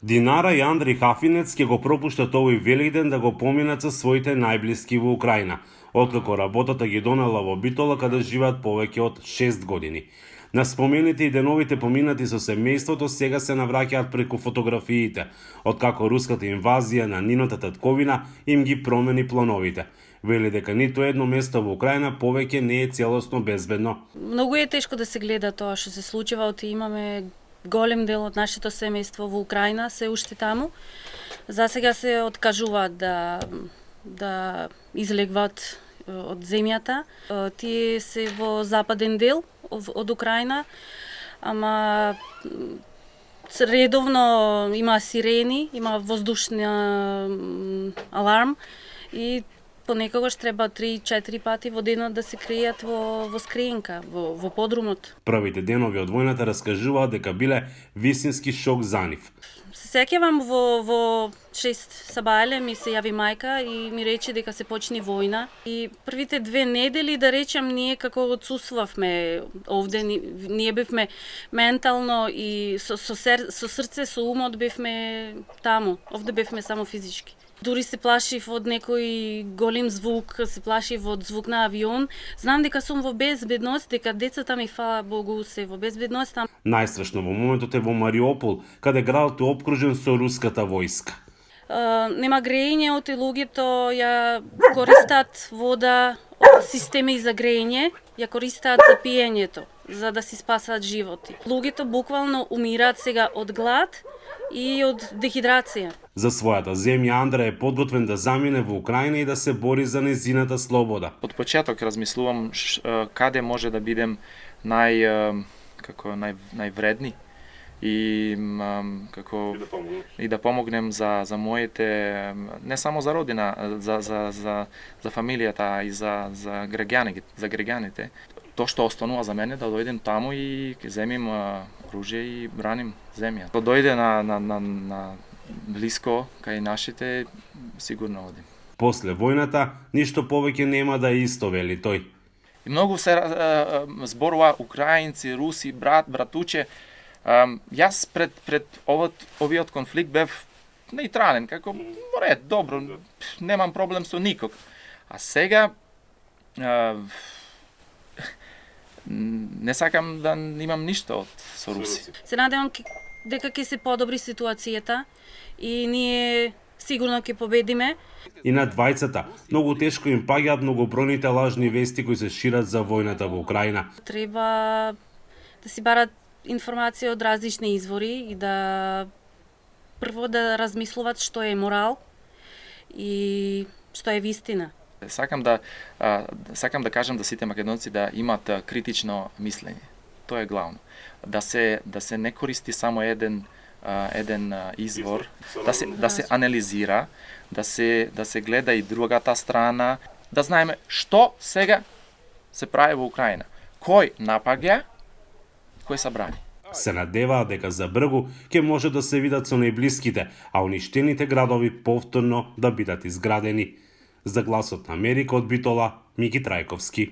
Динара и Андри Хафинец ќе го пропуштат овој Великден да го поминат со своите најблиски во Украина, откако работата ги донела во Битола, каде живеат повеќе од 6 години. На спомените и деновите поминати со семејството сега се навраќаат преку фотографиите, откако руската инвазија на нината татковина им ги промени плановите. Вели дека ниту едно место во Украина повеќе не е целосно безбедно. Многу е тешко да се гледа тоа што се случува, оти имаме голем дел од нашето семејство во Украина се уште таму. За сега се откажуваат да излегват од земјата. Тие се во западен дел од Украина, ама редовно има сирени, има воздушен аларм и понекогаш треба 3-4 пати во денот да се кријат во скриенка, во подрумот. Првите денови од војната раскажуваат дека биле вистински шок за нив. Се сеќавам во 6 сабајле ми се јави мајка и ми рече дека се почни војна. И првите 2 недели, да речем, ние како отсуствавме овде, ние бевме ментално и со срце, со умот бевме таму. Овде бевме само физички. Дури се плашив од некој голем звук, се плашив од звук на авион. Знам дека сум во безбедност, дека децата ми, фала Богу, се во безбедност. Најстрашно во моментот е во Мариупол, каде градот е опкружен со руската војска. Нема грејење, оти луѓето ја користат вода од системи за грејење, ја користаат за пиењето, за да си спасаат животи. Луѓето буквално умираат сега од глад и од дехидрација. За својата земја Андре е подготвен да замине во Украина и да се бори за незината слобода. Од почеток размислувам каде може да бидем највредни и да помогнем за моите, не само за родина, за фамилијата и за граѓаните. Тоа што останува за мене да дојдем таму и ќе земим оружје и браним земја. Да дојде на блиско кај нашите, сигурно одим. После војната ништо повеќе нема да е исто, вели тој. И многу се зборува украинци, руси, братуче. Јас пред овиот конфликт бев нејтрален, како ред, добро, немам проблем со никог. А сега не сакам да имам ништо со руси. Се надевам дека ќе се подобри ситуацијата и ние сигурно ќе победиме. И на двајцата многу тешко им паѓаат многобројните лажни вести кои се шират за војната во Украина. Треба да си барат информација од различни извори и да прво да размислуваат што е морал и што е вистина. Сакам да кажам да сите македонци да имат критично мислење. Тоа е главно. Да се не користи само еден извор, да се анализира, да се гледа и другата страна, да знаеме што сега се прави во Украина. Кој напаѓа, кој се брани. Се надеваат дека за бргу ќе може да се видат со најблиските, а уништените градови повторно да бидат изградени. За Гласот на Америка од Битола, Мики Трајковски.